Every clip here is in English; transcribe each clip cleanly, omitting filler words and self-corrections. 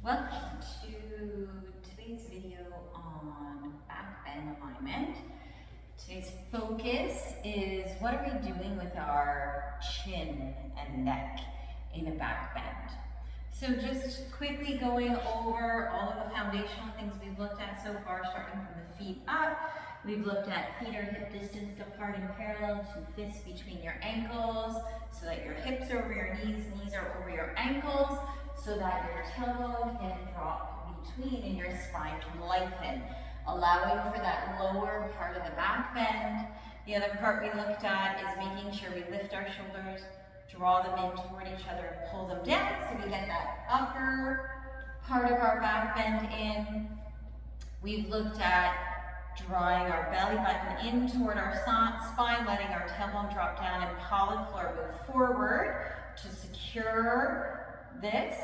Welcome to today's video on Backbend Alignment. Today's focus is what are we doing with our chin and neck in a back bend. So just quickly going over all of the foundational things we've looked at so far, starting from the feet up. We've looked at feet are hip distance apart and parallel to fists between your ankles, so that your hips are over your knees, knees are over your ankles, so that your tailbone can drop between and your spine can lengthen, allowing for that lower part of the back bend. The other part we looked at is making sure we lift our shoulders, draw them in toward each other, and pull them down so we get that upper part of our back bend in. We've looked at drawing our belly button in toward our spine, letting our tailbone drop down and pelvic floor move forward to secure this,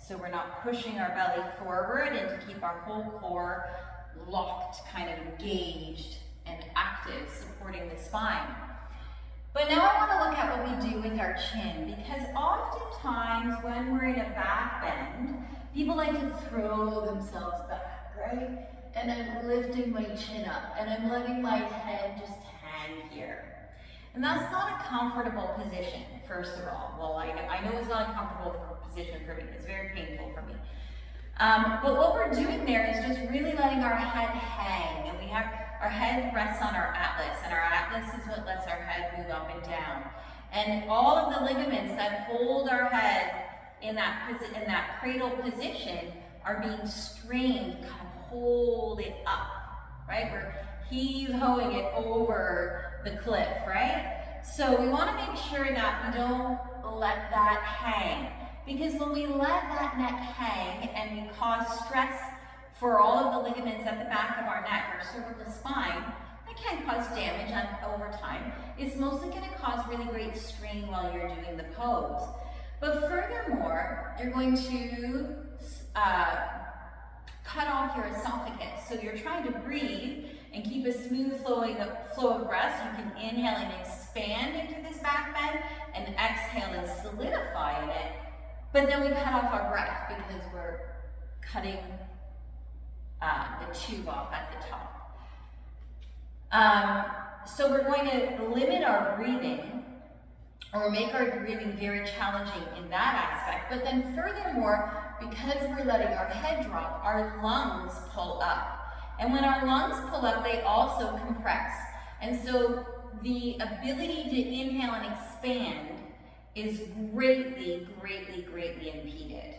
so we're not pushing our belly forward, and to keep our whole core locked, kind of engaged and active, supporting the spine. But now I want to look at what we do with our chin, because oftentimes when we're in a back bend, people like to throw themselves back, right? And I'm lifting my chin up, and I'm letting my head just hang here. And that's not a comfortable position, first of all. Well, I know it's not a comfortable position for me. It's very painful for me. But what we're doing there is just really letting our head hang. And we have our head rests on our atlas. And our atlas is what lets our head move up and down. And all of the ligaments that hold our head in that cradle position are being strained to kind of hold it up, right? We're heave-hoing it over the cliff, right? So we want to make sure that we don't let that hang, because when we let that neck hang and we cause stress for all of the ligaments at the back of our neck, our cervical spine, that can cause damage over time. It's mostly going to cause really great strain while you're doing the pose. But furthermore, you're going to cut off your esophagus. So you're trying to breathe and keep a smooth flow of breath. You can inhale and expand into this back bend, and exhale and solidify in it. But then we cut off our breath because we're cutting the tube off at the top. So we're going to limit our breathing, or make our breathing very challenging in that aspect. But then furthermore, because we're letting our head drop, our lungs pull up. And when our lungs pull up, they also compress. And so the ability to inhale and expand is greatly, greatly, greatly impeded.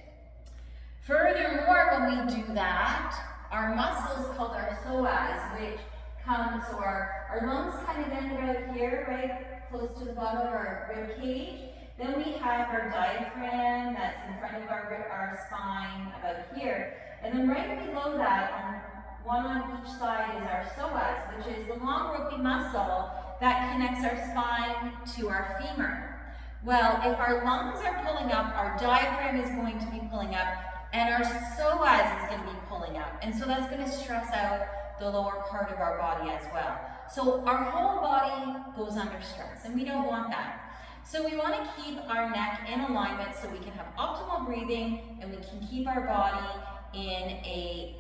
Furthermore, when we do that, our muscles called our psoas, which come, so our lungs kind of end about here, right, close to the bottom of our rib cage. Then we have our diaphragm that's in front of our spine about here. And then right below that, one on each side, is our psoas, which is the long ropey muscle that connects our spine to our femur. Well, if our lungs are pulling up, our diaphragm is going to be pulling up, and our psoas is going to be pulling up. And so that's going to stress out the lower part of our body as well. So our whole body goes under stress, and we don't want that. So we want to keep our neck in alignment so we can have optimal breathing, and we can keep our body in a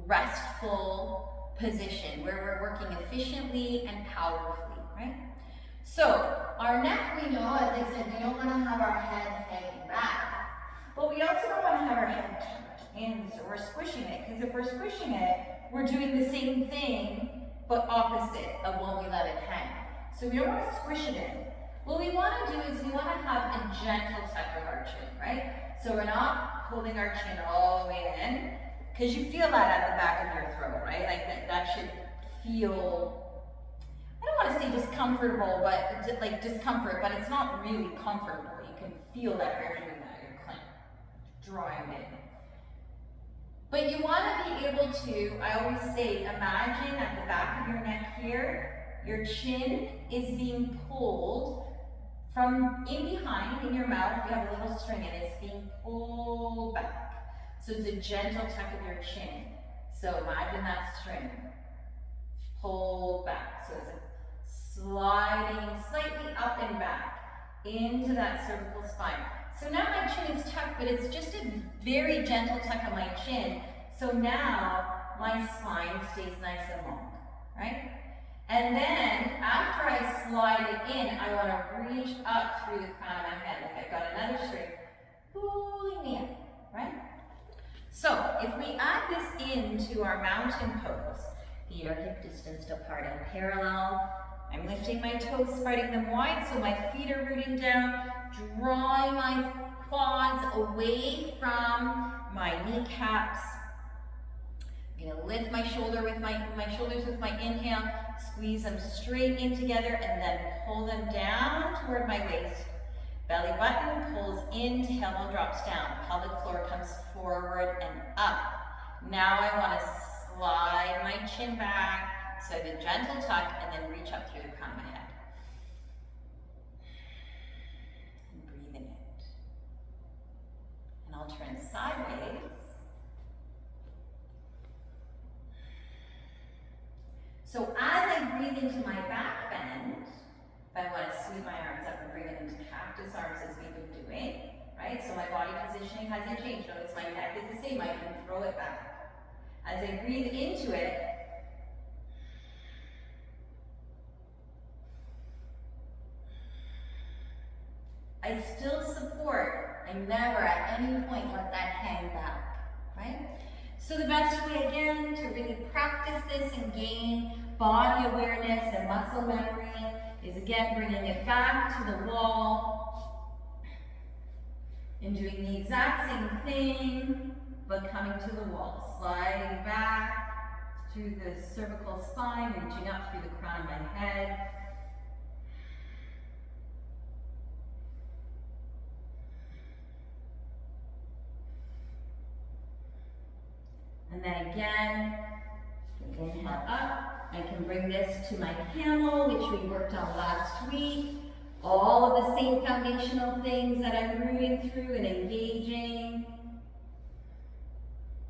restful position where we're working efficiently and powerfully, right? So our neck, we know, as I said, we don't want to have our head hanging back, but we also don't want to have our head tucked in, so we're squishing it, because if we're squishing it, we're doing the same thing, but opposite of when we let it hang. So we don't want to squish it in. What we want to do is we want to have a gentle tuck of our chin, right? So we're not holding our chin all the way in, because you feel that at the back of your throat, right? Like that should feel, I don't want to say discomfortable, but like discomfort, but it's not really comfortable. You can feel that you're doing that, you're kind of drawing it in. But you want to be able to, I always say, imagine at the back of your neck here, your chin is being pulled from in behind in your mouth. You have a little string and it's being pulled back. So it's a gentle tuck of your chin. So imagine that string. Pull back. So it's sliding slightly up and back into that cervical spine. So now my chin is tucked, but it's just a very gentle tuck on my chin. So now my spine stays nice and long, right? And then after I slide it in, I want to reach up through the crown of my head. Like I've got another string pulling me up, right? So if we add this into our mountain pose, feet are hip distance apart and parallel. I'm lifting my toes, spreading them wide so my feet are rooting down, drawing my quads away from my kneecaps. I'm going to lift my shoulders with my inhale, squeeze them straight in together, and then pull them down toward my waist. Belly button pulls in, tailbone drops down, pelvic floor comes forward and up. Now I want to slide my chin back, so I have a gentle tuck, and then reach up through the crown of my head. And breathe in it. And I'll turn sideways. So as I breathe into my back bend, if I want to sweep my arms up and bring them into cactus arms as we've been doing, right? So my body positioning hasn't changed. Notice my neck is the same. I can throw it back. As I breathe into it, I still support. I never at any point let that hang back, right? So the best way again to really practice this and gain body awareness and muscle memory is again bringing it back to the wall and doing the exact same thing, but coming to the wall, sliding back through the cervical spine, reaching up through the crown of my head. And then again, inhale up. I can bring this to my camel, which we worked on last week. All of the same foundational things that I'm rooting through and engaging.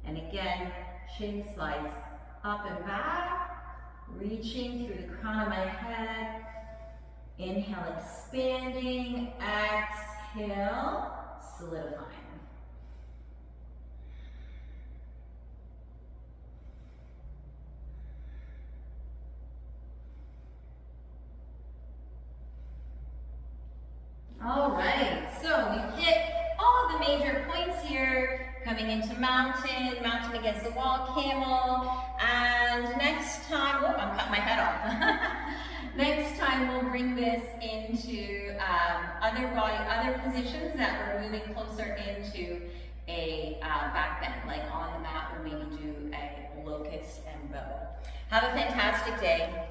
And again, chin slides up and back, reaching through the crown of my head. Inhale, expanding. Exhale, solidifying. All right, so we've hit all of the major points here, coming into mountain, mountain against the wall, camel, and next time, oh, I'm cutting my head off. Next time we'll bring this into other positions that we're moving closer into a back bend, like on the mat, or maybe do a locust and bow. Have a fantastic day.